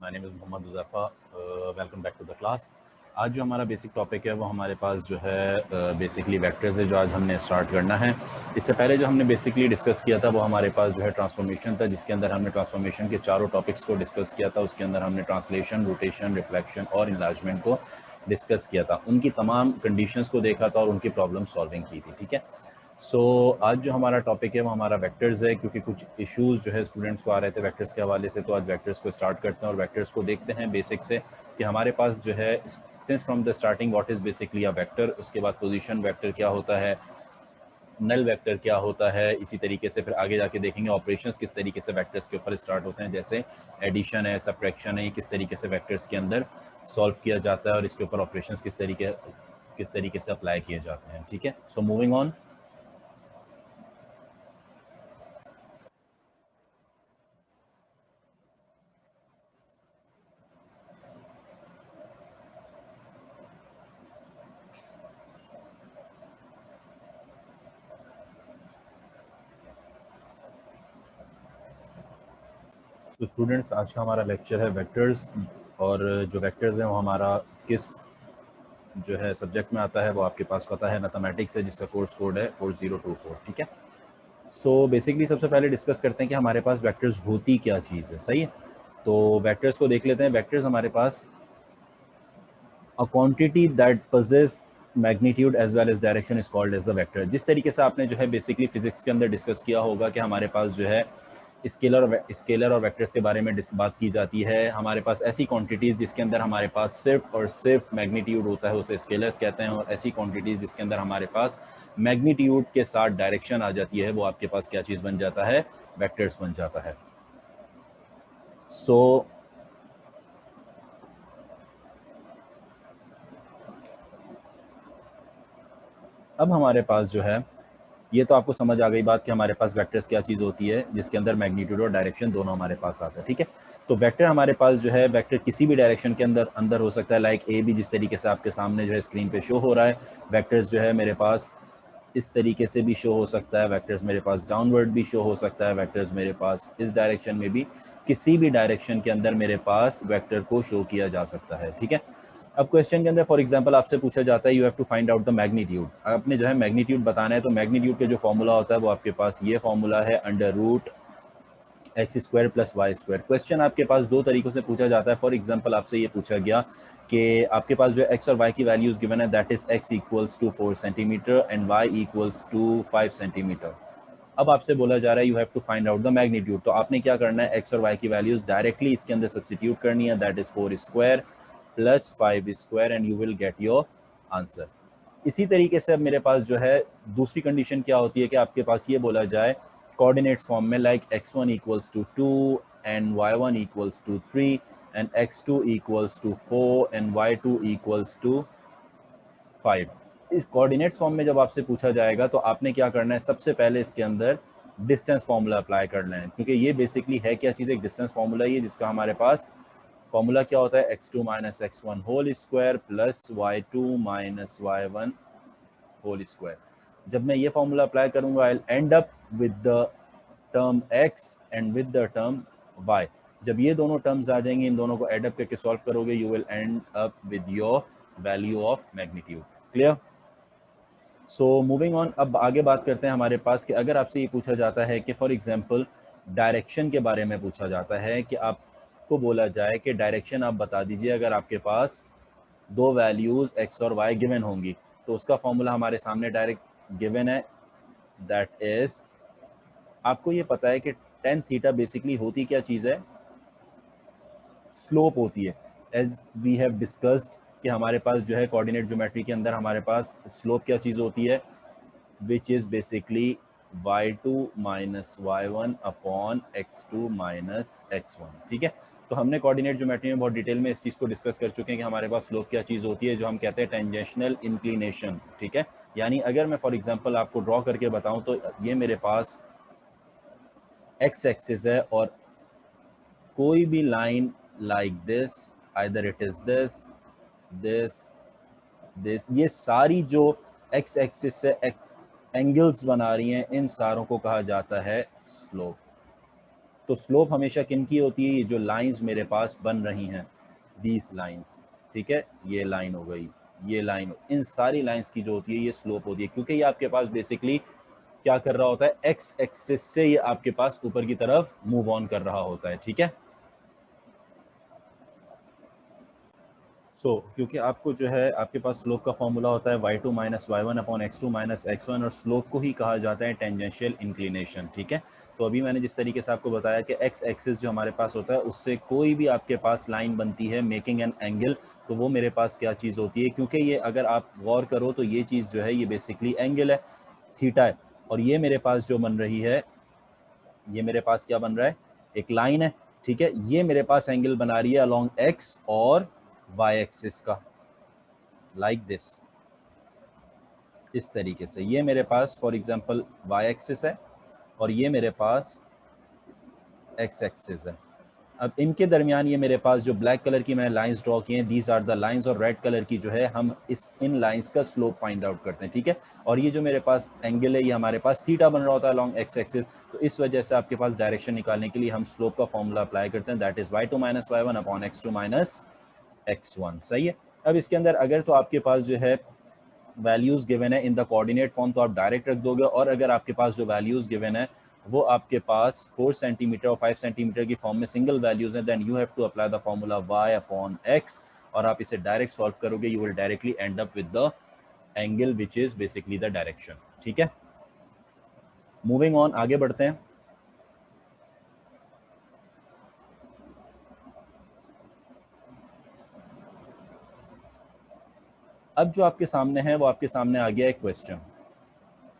My name is Mohammad Huzaifa. Welcome back to the class. आज जो हमारा बेसिक टॉपिक है वो हमारे पास जो है बेसिकली वेक्टर्स है जो आज हमने स्टार्ट करना है। इससे पहले जो हमने बेसिकली डिस्कस किया था वो हमारे पास जो है ट्रांसफॉर्मेशन था, जिसके अंदर हमने ट्रांसफॉर्मेशन के चारों टॉपिक्स को डिस्कस किया था। उसके अंदर हमने ट्रांसलेशन, रोटेशन, रिफ्लेक्शन और इनलार्जमेंट को डिस्कस किया था, उनकी तमाम कंडीशंस को देखा था और उनकी प्रॉब्लम सॉल्विंग की थी। ठीक है, सो आज जो हमारा टॉपिक है वो हमारा वेक्टर्स है, क्योंकि कुछ इश्यूज जो है स्टूडेंट्स को आ रहे थे वेक्टर्स के हवाले से। तो आज वेक्टर्स को स्टार्ट करते हैं और वेक्टर्स को देखते हैं बेसिक से कि हमारे पास जो है since from the starting what is basically a vector, उसके बाद पोजीशन वेक्टर क्या होता है, नल वेक्टर क्या होता है, इसी तरीके से फिर आगे जाके देखेंगे ऑपरेशंस किस तरीके से वेक्टर्स के ऊपर स्टार्ट होते हैं, जैसे एडिशन है, सब्ट्रैक्शन है, ये किस तरीके से वेक्टर्स के अंदर सॉल्व किया जाता है और इसके ऊपर ऑपरेशंस किस तरीके से अप्लाई किए जाते हैं। ठीक है, सो मूविंग ऑन। तो स्टूडेंट्स, आज का हमारा लेक्चर है वेक्टर्स, और जो वेक्टर्स हैं वो हमारा किस जो है सब्जेक्ट में आता है वो आपके पास पता है, मैथमेटिक्स है, जिसका कोर्स कोड है 4024। ठीक है, सो बेसिकली सबसे पहले डिस्कस करते हैं कि हमारे पास वेक्टर्स होती क्या चीज़ है। सही है, तो वेक्टर्स को देख लेते हैं। वेक्टर्स हमारे पास a quantity that possess magnitude as well as direction is called as the vector. जिस तरीके से आपने जो है बेसिकली फिजिक्स के अंदर डिस्कस किया होगा कि हमारे पास जो है स्केलर और वेक्टर्स के बारे में बात की जाती है। हमारे पास ऐसी क्वांटिटीज़ जिसके अंदर हमारे पास सिर्फ और सिर्फ मैग्नीट्यूड होता है उसे स्केलर्स कहते हैं, और ऐसी क्वांटिटीज़ जिसके अंदर हमारे पास मैग्नीट्यूड के साथ डायरेक्शन आ जाती है वो आपके पास क्या चीज़ बन जाता है, वेक्टर्स बन जाता है। सो अब हमारे पास जो है, ये तो आपको समझ आ गई बात कि हमारे पास वेक्टर्स क्या चीज़ होती है जिसके अंदर मैग्नीट्यूड और डायरेक्शन दोनों हमारे पास आता है। ठीक है, तो वेक्टर हमारे पास जो है, वेक्टर किसी भी डायरेक्शन के अंदर अंदर हो सकता है, लाइक ए बी, जिस तरीके से आपके सामने जो है स्क्रीन पे शो हो रहा है। वेक्टर्स जो है मेरे पास इस तरीके से भी शो हो सकता है, वेक्टर्स मेरे पास डाउनवर्ड भी शो हो सकता है, वेक्टर्स मेरे पास इस डायरेक्शन में भी, किसी भी डायरेक्शन के अंदर मेरे पास वेक्टर को शो किया जा सकता है। ठीक है, अब क्वेश्चन के अंदर फॉर एग्जांपल आपसे पूछा जाता है you have to find out the magnitude. आपने जो है मैग्नीट्यूड बताना है, तो मैग्नीट्यूड के जो फॉर्मूला होता है वो आपके पास ये फॉर्मूला है, under root x square plus y square. Question आपके पास दो तरीकों से पूछा जाता है। फॉर एग्जांपल आपसे ये पूछा गया कि आपके पास जो एक्स और वाई की वैल्यूज गिवन है, that is x equals to 4 centimetre and y equals to 5 centimetre. अब आपसे बोला जा रहा है you have to find out the magnitude. तो आपने क्या करना है, एक्स और वाई की वैल्यूज डायरेक्टली इसके अंदर सब्स्टिट्यूट करनी है, that is 4 square plus 5 square and you will get your answer. इसी तरीके से अब मेरे पास जो है दूसरी कंडीशन क्या होती है कि आपके पास ये बोला जाए कोऑर्डिनेट्स फॉर्म में, like x1 equals to 2 and y1 equals to 3 and x2 equals to 4 and y2 equals to 5। इस कोऑर्डिनेट्स फॉर्म में जब आपसे पूछा जाएगा तो आपने क्या करना है, सबसे पहले इसके अंदर डिस्टेंस फार्मूला अप्लाई करना है, क्योंकि ये बेसिकली है क्या चीज़, एक डिस्टेंस फार्मूला ही है, जिसका हमारे पास फॉर्मूला क्या होता है, x2 minus x1 whole square plus y2 minus y1 whole square. जब मैं ये फॉर्मूला अप्लाई करूंगा, I end up with the term x and with the term y। जब ये दोनों टर्म्स आ जाएंगे, इन दोनों को एड अप करके सॉल्व करोगे, you will end up with your value of magnitude. Clear? So moving on, अब आगे बात करते हैं हमारे पास कि अगर आपसे ये पूछा जाता है कि फॉर एग्जांपल डायरेक्शन के बारे में पूछा जाता है कि आपको बोला जाए कि डायरेक्शन आप बता दीजिए अगर आपके पास दो वैल्यूज x और y गिवन होंगी, तो उसका फॉर्मूला हमारे सामने डायरेक्ट गिवन है, दैट इज, आपको ये पता है कि टेन थीटा बेसिकली होती क्या चीज़ है, स्लोप होती है। एज वी हैव डिस्कस्ड कि हमारे पास जो है कोऑर्डिनेट ज्योमेट्री के अंदर हमारे पास स्लोप क्या चीज़ होती है, which is basically y2 minus y1 upon x2 minus x1। ठीक है, तो हमने कोऑर्डिनेट ज्योमेट्री में बहुत डिटेल में इस चीज़ को डिस्कस कर चुके हैं कि हमारे पास स्लोप क्या चीज़ होती है, जो हम कहते हैं टेंजेंशियल इंक्लिनेशन। ठीक है, यानी अगर मैं फॉर एग्जांपल आपको ड्रॉ करके बताऊं तो ये मेरे पास x एक्सिस है, और कोई भी line like this, either it is this this this, ये सारी जो x एक्सिस से एक्स एंगल्स बना रही हैं, इन सारों को कहा जाता है स्लोप। तो स्लोप हमेशा किन की होती है? ये जो लाइंस मेरे पास बन रही हैं, दीज लाइंस, ठीक है, ये लाइन हो गई, ये लाइन, इन सारी लाइंस की जो होती है ये स्लोप होती है, क्योंकि ये आपके पास बेसिकली क्या कर रहा होता है? एक्स एक्सिस से ये आपके पास ऊपर की तरफ मूव ऑन कर रहा होता है, ठीक है। क्योंकि आपको जो है आपके पास स्लोप का फॉर्मूला होता है y2 minus y1 upon x2 minus x1, और स्लोप को ही कहा जाता है टेंजेंशियल इंक्लिनेशन, ठीक है। तो अभी मैंने जिस तरीके से आपको बताया कि x एक्सिस जो हमारे पास होता है उससे कोई भी आपके पास लाइन बनती है मेकिंग एन एंगल, तो वो मेरे पास क्या चीज़ होती है? क्योंकि ये अगर आप गौर करो तो ये चीज़ जो है ये बेसिकली एंगल है, थीटा है, और ये मेरे पास जो बन रही है, ये मेरे पास क्या बन रहा है? एक लाइन है, ठीक है। ये मेरे पास एंगल बना रही है अलोंग x और y एक्सिस का, लाइक दिस, इस तरीके से। ये मेरे पास फॉर एग्जांपल y एक्सिस है और ये मेरे पास x एक्सिस है। अब इनके दरमियान ये मेरे पास जो ब्लैक कलर की मैंने लाइंस ड्रॉ की हैं, दीज आर द लाइंस, और रेड कलर की जो है हम इन लाइंस का स्लोप फाइंड आउट करते हैं, ठीक है। और ये जो मेरे पास एंगल है ये हमारे पास थीटा बन रहा होता है अलोंग एक्स एक्सिस, तो इस वजह से आपके पास डायरेक्शन निकालने के लिए हम स्लोप का फॉर्मूला अप्लाई करते हैं, that is y2 minus y1 upon x2 minus x1, सही है। अब इसके अंदर अगर तो आपके पास जो है वैल्यूज गिवन है इन द कोऑर्डिनेट फॉर्म तो आप डायरेक्ट रख दोगे, और अगर आपके पास जो वैल्यूज गिवन है वो आपके पास 4 सेंटीमीटर और 5 सेंटीमीटर की फॉर्म में सिंगल वैल्यूज हैं, then you have to apply the formula y upon x, और आप इसे डायरेक्ट सॉल्व करोगे, you will directly end up with the angle which is basically the direction, ठीक है। मूविंग ऑन, आगे बढ़ते हैं। अब जो आपके सामने है वो आपके सामने आ गया एक क्वेश्चन,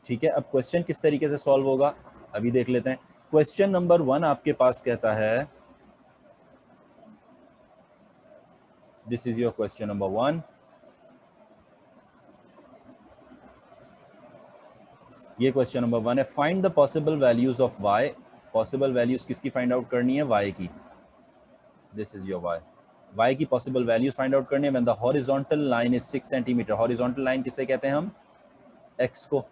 ठीक है। अब क्वेश्चन किस तरीके से सॉल्व होगा अभी देख लेते हैं। क्वेश्चन नंबर 1 आपके पास कहता है, this is your question number 1, ये क्वेश्चन नंबर 1 है, find the possible values of y, possible values किसकी फाइंड आउट करनी है? y की, दिस इज योर y की पॉसिबल वैल्यूज फाइंड आउट करनी है when the horizontal line is 6 centimetre, horizontal line किसे कहते हैं हम? x को,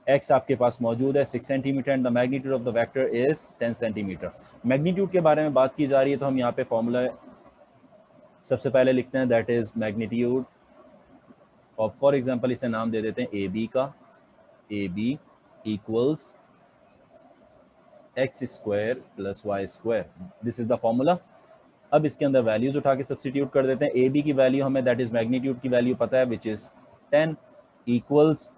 x आपके पास मौजूद है 6 centimetre and the magnitude of the vector is 10 centimetre. Magnitude के बारे में बात की जा रही है तो हम यहाँ पे फॉर्मूला सबसे पहले लिखते हैं, दैट इज मैग्नीट्यूड, और फॉर एग्जांपल इसे नाम दे देते हैं ए बी का, A B equals x square plus y square, this is the formula. अब इसके अंदर वैल्यूज उठा के सब्सटीट्यूट कर देते हैं। ए बी की वैल्यू हमें दैट इज मैग्नीट्यूड की वैल्यू पता है which is 10 equals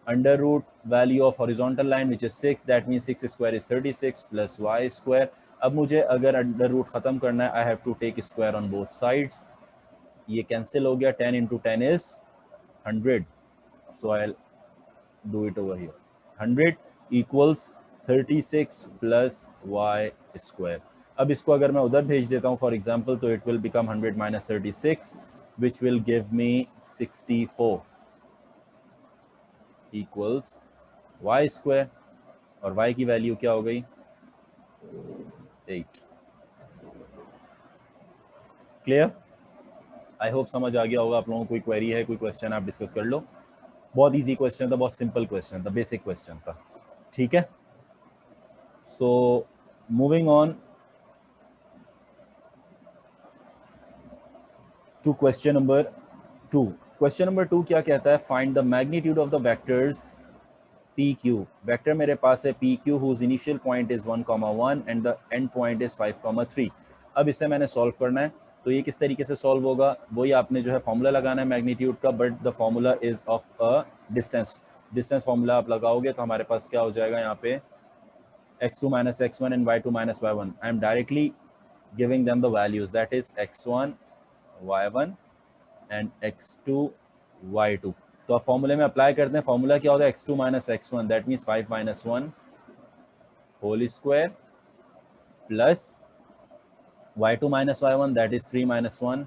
under root value of horizontal line which is 6, that mean 6 square is 36 plus y square. अब मुझे अगर अंडर रूट खत्म करना है, I have to take square on both sides, ये कैंसिल हो गया, 10 into 10 is 100, so I'll do it over here, 100 equals 36 plus y square। अब इसको अगर मैं उधर भेज देता हूँ फॉर एग्जाम्पल, तो it will become 100 minus 36 which will give me 64 equals y square, और y की वैल्यू क्या हो गई? 8। क्लियर? आई होप समझ आ गया होगा आप लोगों को। कोई क्वेरी है, कोई क्वेश्चन आप डिस्कस कर लो। बहुत इजी क्वेश्चन था, बहुत सिंपल क्वेश्चन था, बेसिक क्वेश्चन था, ठीक है। So moving on to question number 2। Question number 2 क्या कहता है? Find the magnitude of the vectors P Q. Vector मेरे पास है P Q whose initial point is 1,1 and the end point is 5,3। अब इसे मैंने सॉल्व करना है, तो ये किस तरीके से सॉल्व होगा? वही आपने जो है फॉर्मूला लगाना है मैग्नीट्यूड का, but the formula is of a distance. Distance formula आप लगाओगे तो हमारे पास क्या हो जाएगा यहाँ पे? x2 minus x1 and y2 minus y1. I am directly giving them the values, that is x1 y1 and x2 y2। तो आप फॉर्मूले में अप्लाई करते हैं। फॉर्मूला क्या होता है? x2 minus x1, that means 5 minus 1 whole square plus y2 minus y1, that is 3 minus 1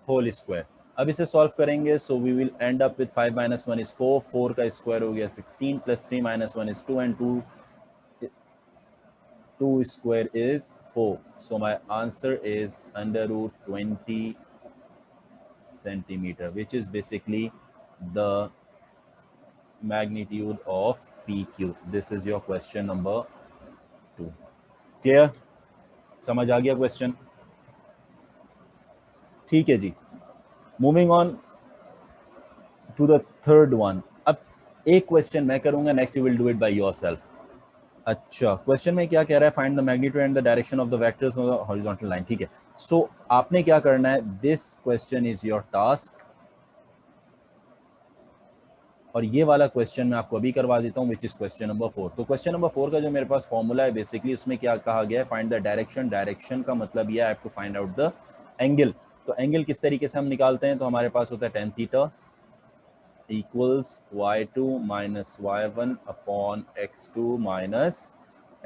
whole square। अब इसे सॉल्व करेंगे, so we will end up with 5 minus 1 is 4, 4 का स्क्वायर हो गया 16 plus 3 minus 1 is 2 and 2 square is 4, so my answer is under root 20 centimeter, which is basically the magnitude of PQ. This is your question number 2। Clear, समझ आ गया question? ठीक है जी, moving on to the third one. अब एक question मैं करूंगा, next you will do it by yourself. अच्छा, क्वेश्चन में क्या कह रहा है? Find the magnitude and the direction of the vectors on the horizontal line. ठीक है, सो आपने क्या करना है, this question is your task, और ये वाला क्वेश्चन मैं आपको अभी करवा देता हूँ, विच इज क्वेश्चन नंबर 4। तो क्वेश्चन नंबर 4 का जो मेरे पास फॉर्मूला है, बेसिकली उसमें क्या कहा गया है, फाइंड द डायरेक्शन। डायरेक्शन का मतलब ये, I have to find out the angle. तो एंगल किस तरीके से हम निकालते हैं? तो हमारे पास होता है tan theta equals y2 minus y1 upon x2 minus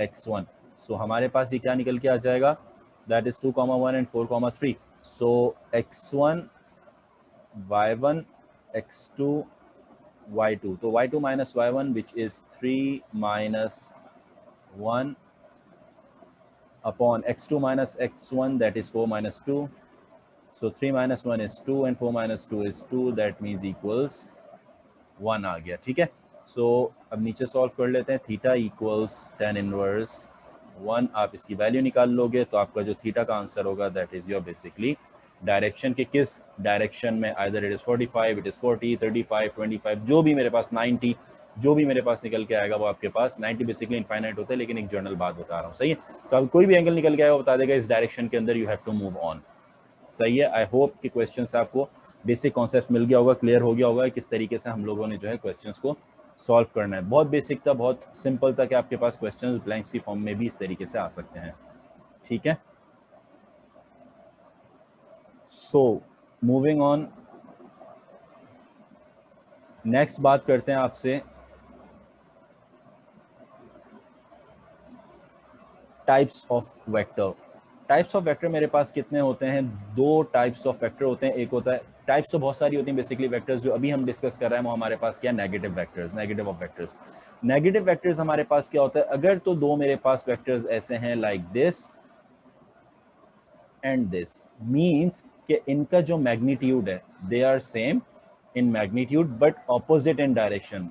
x1। सो हमारे पास ये क्या निकल के आ जाएगा, that is 2,1 and 4,3। So x1 y1 x2 y2, तो y2 minus y1 which is 3 minus 1 upon x2 minus x1, that is 4 minus 2. So 3 minus 1 is 2 and 4 minus 2 is 2, that means equals 1 आ गया। ठीक है, so अब नीचे solve कर लेते हैं। Theta equals tan inverse 1, आप इसकी वैल्यू निकाल लोगे तो आपका जो थीटा का आंसर होगा that is your basically direction के किस डायरेक्शन में, either it is 45, it is 40, 35, 25, जो भी मेरे पास 90, जो भी मेरे पास निकल के आएगा वो आपके पास 90 बेसिकली इनफाइनाइट होता है, लेकिन एक जनरल बात बता रहा हूँ। सही है, तो अब कोई भी एंगल निकल के आएगा वो बता देगा इस डायरेक्शन के अंदर you have to move on. सही है, आई होप कि क्वेश्चन से आपको बेसिक कॉन्सेप्ट मिल गया होगा, क्लियर हो गया होगा किस तरीके से हम लोगों ने जो है क्वेश्चंस को सॉल्व करना है। बहुत बेसिक था, बहुत सिंपल था कि आपके पास क्वेश्चंस ब्लैंक सी फॉर्म में भी इस तरीके से आ सकते हैं। ठीक है, सो मूविंग ऑन, नेक्स्ट बात करते हैं आपसे types of vector. Types of vector मेरे पास कितने होते हैं? दो टाइप्स ऑफ वेक्टर होते हैं। एक होता है, टाइप्स तो बहुत सारी होती हैं बेसिकली वेक्टर्स, जो अभी हम डिस्कस कर रहे हैं वो हमारे पास क्या, negative vectors, negative of vectors. Negative vectors हमारे पास क्या होता है, अगर तो दो मेरे पास वेक्टर्स ऐसे हैं like this and this, means कि इनका जो मैग्नीट्यूड है they are same in magnitude but opposite in direction.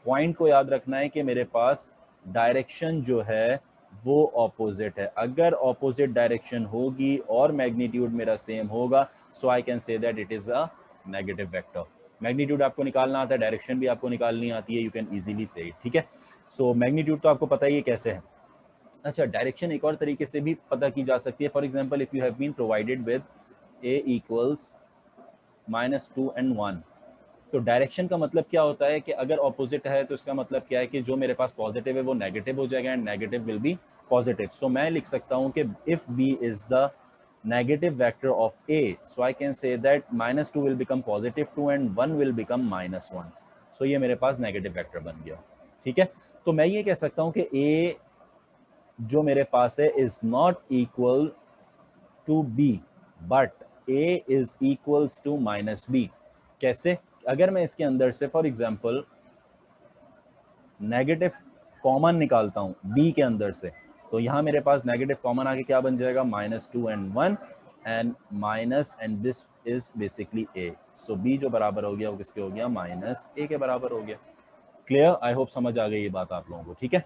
Point को याद रखना है कि मेरे पास डायरेक्शन जो है वो ऑपोजिट है। अगर ऑपोजिट डायरेक्शन होगी और मैग्नीट्यूड मेरा सेम होगा, so I can say that it is a negative vector. Magnitude आपको निकालना आता है, डायरेक्शन भी आपको निकालनी आती है, यू कैन इजीली से इट। ठीक है, सो मैग्नीट्यूड तो आपको पता ही है कैसे है। अच्छा, डायरेक्शन एक और तरीके से भी पता की जा सकती है। For example, if you have been provided with a equals -2 and 1, तो डायरेक्शन का मतलब क्या होता है कि अगर ऑपोजिट है तो इसका मतलब क्या है कि जो मेरे पास पॉजिटिव है वो नेगेटिव हो जाएगा and negative will be positive. So मैं लिख सकता हूं कि if b is the negative vector of a, so I can say that -2 will become +2 and 1 will become -1। So ये मेरे पास नेगेटिव वेक्टर बन गया। ठीक है, तो मैं ये कह सकता हूं कि a जो मेरे पास है is not equal to b, but a is equals to -b। कैसे? अगर मैं इसके अंदर से फॉर एग्जांपल नेगेटिव कॉमन निकालता हूं b के अंदर से, तो यहां मेरे पास नेगेटिव कॉमन आके क्या बन जाएगा, -2 and 1 and minus, and this is basically a। So b जो बराबर हो गया वो किसके हो गया, -a के बराबर हो गया। क्लियर, आई होप समझ आ गई ये बात आप लोगों को। ठीक है,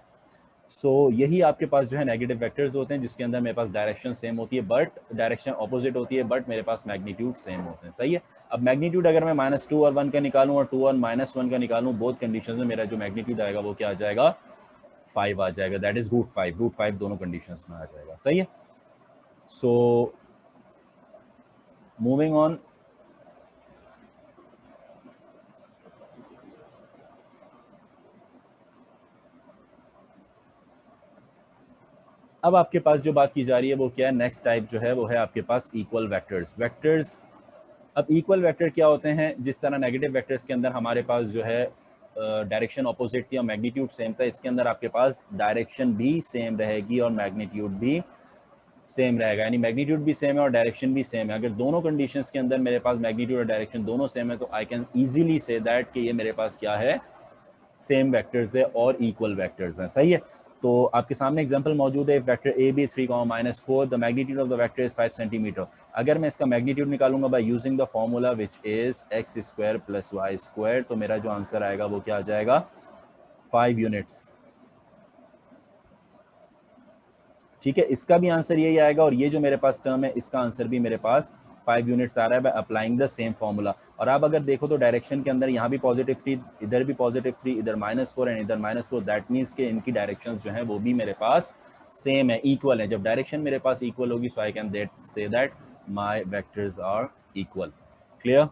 सो यही आपके पास जो है नेगेटिव वेक्टर्स होते हैं जिसके अंदर मेरे पास डायरेक्शन सेम होती है बट डायरेक्शन ऑपोजिट होती है, बट मेरे पास मैग्नीट्यूड सेम होते हैं। सही है, अब मैग्नीट्यूड अगर मैं -2 और 1 का निकालूं और 2 और -1 का निकालूं, बोथ कंडीशंस में मेरा जो मैग्नीट्यूड आएगा वो क्या आ जाएगा, 5 आ जाएगा, दैट इज √5 दोनों कंडीशंस में आ जाएगा। सही है, सो मूविंग ऑन, अब आपके पास जो बात की जा रही है वो क्या है, नेक्स्ट टाइप जो है वो है आपके पास इक्वल वेक्टर्स। वेक्टर्स, अब इक्वल वेक्टर क्या होते हैं, जिस तरह नेगेटिव वेक्टर्स के अंदर हमारे पास जो है डायरेक्शन ऑपोजिट थी और मैग्नीट्यूड सेम था, इसके अंदर आपके पास डायरेक्शन भी सेम रहेगी और मैग्नीट्यूड भी सेम रहेगा, यानी मैग्नीट्यूड भी सेम है और डायरेक्शन भी सेम है। अगर दोनों कंडीशंस के अंदर मेरे पास मैग्नीट्यूड और डायरेक्शन दोनों सेम है तो I can easily say that कि ये मेरे पास क्या है, सेम वेक्टर्स है और इक्वल वेक्टर्स हैं। सही है, तो आपके सामने एग्जांपल मौजूद है, vector A B 3, -4, the magnitude of the vector is 5 centimetre. अगर मैं इसका मैग्नीट्यूड निकालूंगा by using the formula which is x² + y², तो मेरा जो आंसर आएगा वो क्या आ जाएगा, 5 यूनिट्स। ठीक है, इसका भी आंसर यही आएगा, और ये जो मेरे पास टर्म है इसका आंसर भी मेरे पास 5 यूनिट्स आ रहा है by applying the same formula. और आप अगर देखो तो डायरेक्शन के अंदर यहाँ भी +3, इधर भी +3, इधर -4 एंड इधर -4, दैट मीन्स के इनकी डायरेक्शंस जो हैं वो भी मेरे पास सेम है, इक्वल है। जब डायरेक्शन मेरे पास इक्वल होगी, so I can say that my vectors are equal. Clear?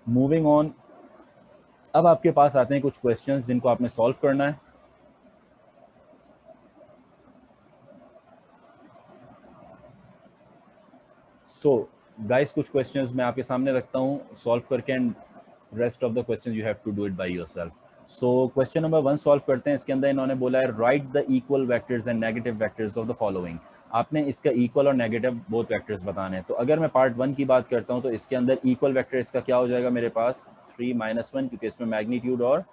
Moving on, अब आपके पास आते हैं कुछ क्वेश्चंस जिनको आपने सॉल्व करना है। सो गाइस, कुछ क्वेश्चंस मैं आपके सामने रखता हूँ सॉल्व करके, and rest of the questions you have to do it by yourself. So question number 1 solve करते हैं। इसके अंदर इन्होंने बोला है write the equal vectors and negative vectors of the following. आपने इसका इक्वल और नेगेटिव बोथ वेक्टर्स बताने हैं। तो अगर मैं पार्ट 1 की बात करता हूँ तो इसके अंदर इक्वल वेक्टर इसका क्या हो जाएगा मेरे पास 3 - 1, क्योंकि इसमें मैग्नीट्यूड और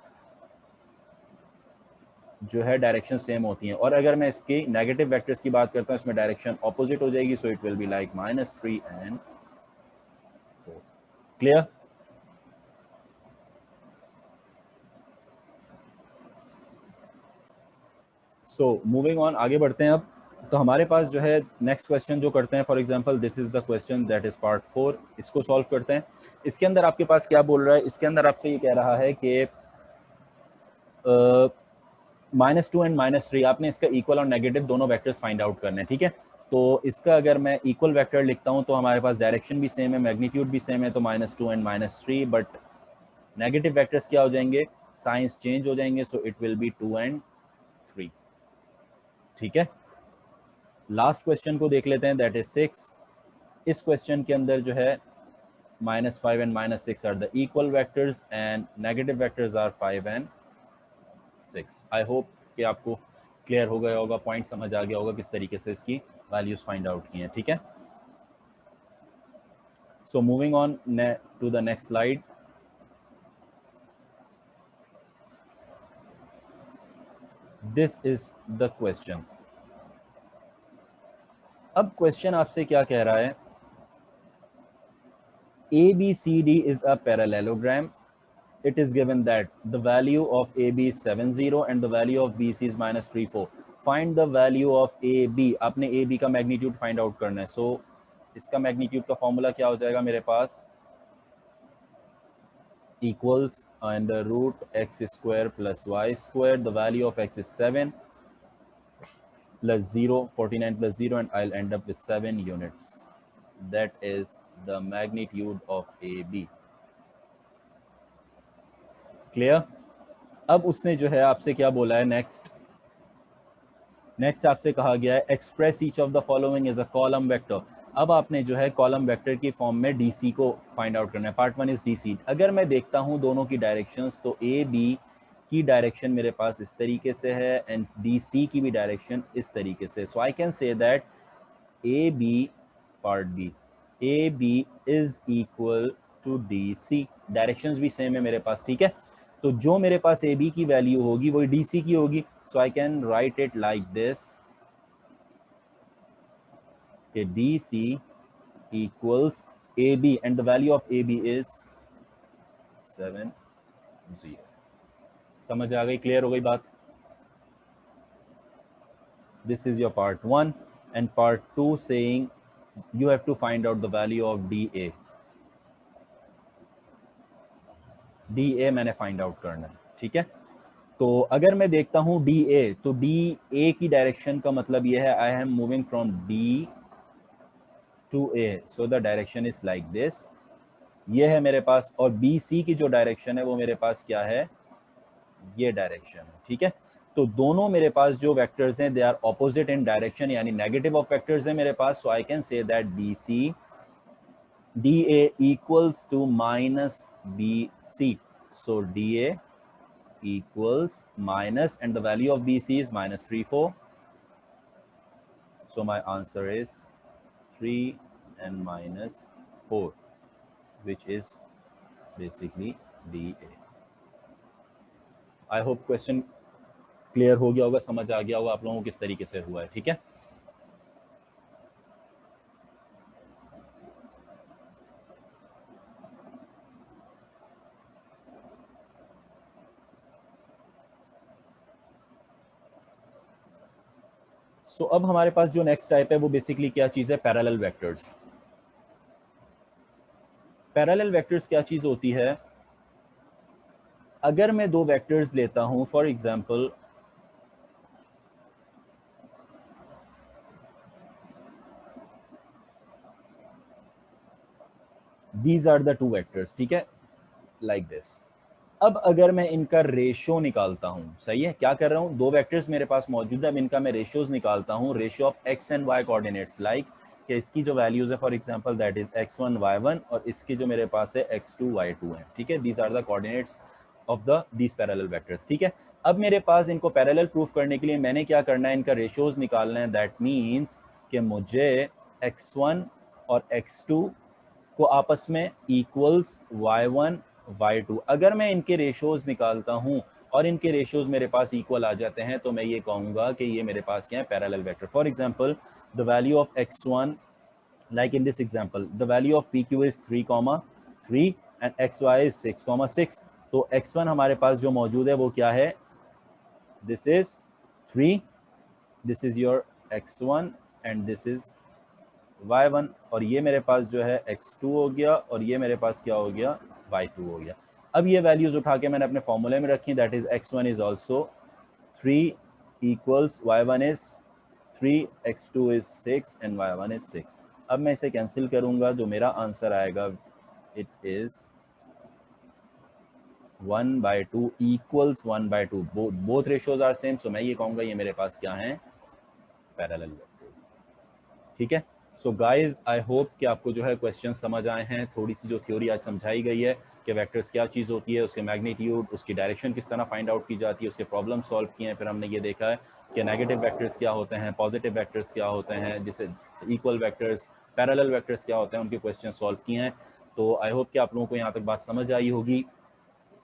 जो है डायरेक्शन सेम होती हैं। और अगर मैं इसके नेगेटिव वेक्टर्स की बात करता हूँ, इसमें डायरेक्शन ऑपोजिट हो जाएगी, so it will be like -3 and 4। Clear? So moving on, आगे बढ़ते हैं अब। तो हमारे पास जो है नेक्स्ट क्वेश्चन जो करते हैं, for example this is the question that is part 4, इसको सॉल्व करते हैं। इसके अंदर आपके पास क्या बोल रहा है, इसके अंदर आपसे ये कह रहा है कि -2 एंड -3 आपने इसका इक्वल और नेगेटिव दोनों वेक्टर्स फाइंड आउट करने हैं। ठीक है, तो इसका अगर मैं इक्वल वेक्टर लिखता हूँ तो हमारे पास डायरेक्शन भी सेम है, मैग्नीट्यूड भी सेम है, तो -2 एंड -3, बट नेगेटिव वेक्टर्स क्या हो जाएंगे, साइंस चेंज हो जाएंगे, so it will be 2 and 3। ठीक है, लास्ट क्वेश्चन को देख लेते हैं, दैट इज 6। इस क्वेश्चन के अंदर जो है -5 and -6 are the equal vectors and negative vectors are 5 and 6। I hope कि आपको क्लियर हो गया होगा, पॉइंट समझ आ गया होगा किस तरीके से इसकी वैल्यूज फाइंड आउट की हैं। ठीक है, so moving on to the next slide. This is the question. अब क्वेश्चन आपसे क्या कह रहा है, ABCD is a parallelogram. It is given that the value of AB is 70 and the value of BC is -34. Find the value of AB. आपने AB का magnitude find out करना है। सो इसका मैग्नीट्यूड का फॉर्मूला क्या हो जाएगा मेरे पास, equals under root x² plus y². The value of x is 7 plus 0, 49 plus 0, and I'll end up with 7 units. That is the magnitude of AB. Clear? अब उसने जो है आपसे क्या बोला है, नेक्स्ट आपसे कहा गया है express each of the following as a column vector. अब आपने जो है कॉलम वेक्टर की फॉर्म में डीसी को फाइंड आउट करना है। Part 1 is DC. अगर मैं देखता हूं दोनों की डायरेक्शंस, तो ए बी की डायरेक्शन मेरे पास इस तरीके से है एंड डीसी की भी डायरेक्शन इस तरीके से। So I can say that A B part B, A B is equal to D C. Directions भी सेम है मेरे पास। ठीक है, तो जो मेरे पास ए बी की वैल्यू होगी वही डी सी की होगी। So I can write it like this कि D C equals A B and the value of A B is 7, 0। समझ आ गई, क्लियर हो गई बात? This is your part 1 and part 2 saying you have to find out the value of DA. DA मैंने find out करना है। ठीक है, तो अगर मैं देखता हूं DA, तो DA की डायरेक्शन का मतलब यह है I am moving from D to A, so the direction is like this। ये है मेरे पास, और BC की जो डायरेक्शन है वो मेरे पास क्या है, ये डायरेक्शन है। ठीक है, तो दोनों मेरे पास जो वेक्टर्स हैं they are opposite in direction, यानी नेगेटिव ऑफ वेक्टर्स है मेरे पास। So I can say that BC DA equals to minus BC. So DA equals minus, and the value of BC is -34. So my answer is 3 and -4, which is basically DA. I hope question clear हो गया होगा, समझ आ गया होगा आप लोगों को किस तरीके से हुआ है। ठीक है, सो अब हमारे पास जो नेक्स्ट टाइप है वो बेसिकली क्या चीज़ है, पैरेलल वेक्टर्स। पैरेलल वेक्टर्स क्या चीज़ होती है, अगर मैं दो वेक्टर्स लेता हूं, for example these are the two vectors, ठीक है, लाइक दिस। अब अगर मैं इनका रेशियो निकालता हूं, सही है, क्या कर रहा हूं, दो वेक्टर्स मेरे पास मौजूद है, अब इनका मैं रेशियोज निकालता हूं, ratio of x and y coordinates, like कि इसकी जो वैल्यूज है for example that is x1 y1 और इसकी जो मेरे पास है x2 y2 है, ठीक है, these are the coordinates of the these parallel vectors, ठीक है। अब मेरे पास इनको पैरेलल प्रूफ करने के लिए मैंने क्या करना है, इनका रेशियोज निकालना है, दैट मीन्स कि मुझे x1 और x2 को आपस में इक्वल्स y1 y2, अगर मैं इनके रेशियोज निकालता हूं और इनके रेशियोज मेरे पास इक्वल आ जाते हैं तो मैं ये कहूंगा कि ये मेरे पास क्या है, parallel vector. For example the value of x1, like in this example the value of pq is 3, and xy is 6, तो x1 हमारे पास जो मौजूद है वो क्या है, this is 3, this is your x1 and this is y1, और ये मेरे पास जो है x2 हो गया और ये मेरे पास क्या हो गया, y2 हो गया। अब ये वैल्यूज उठा के मैंने अपने फॉर्मूले में रखी, that is x1 is also 3 equals y1 is 3, x2 is 6 and y1 is 6। अब मैं इसे कैंसिल करूंगा, जो मेरा आंसर आएगा it is 1/2 equals 1/2, both ratios are same, so मैं ये कहूंगा ये मेरे पास क्या है, पैरेलल वेक्टर्स, ठीक है। सो गाइज आई होप कि आपको जो है क्वेश्चन समझ आए हैं, थोड़ी सी जो थ्योरी आज समझाई गई है कि वेक्टर्स क्या चीज़ होती है, उसके मैग्नीट्यूड, उसकी डायरेक्शन किस तरह फाइंड आउट की जाती है, उसके प्रॉब्लम सॉल्व किए हैं, फिर हमने ये देखा है कि नेगेटिव वेक्टर्स क्या होते हैं, पॉजिटिव वेक्टर्स क्या होते हैं, जिसे इक्वल वेक्टर्स, पैरेलल वेक्टर्स क्या होते हैं, उनके क्वेश्चन सॉल्व किए हैं। तो आई होप कि आप लोगों को यहाँ तक बात समझ आई होगी,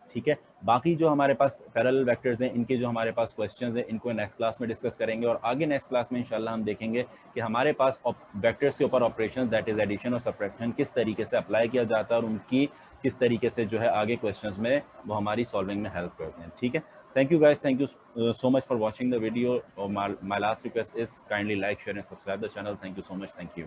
ठीक है। बाकी जो हमारे पास पैरेलल वेक्टर्स हैं, इनके जो हमारे पास क्वेश्चंस हैं, इनको नेक्स्ट क्लास में डिस्कस करेंगे, और आगे नेक्स्ट क्लास में इंशाल्लाह हम देखेंगे कि हमारे पास वेक्टर्स के ऊपर ऑपरेशंस दैट इज एडिशन और सब्ट्रैक्शन किस तरीके से अप्लाई किया जाता है और उनकी किस तरीके से जो है आगे क्वेश्चंस में वो हमारी सॉल्विंग में हेल्प करते हैं, ठीक है। Thank you guys, thank you so much for watching the video, और my last request is kindly like, share and subscribe the channel. Thank you so much, thank you.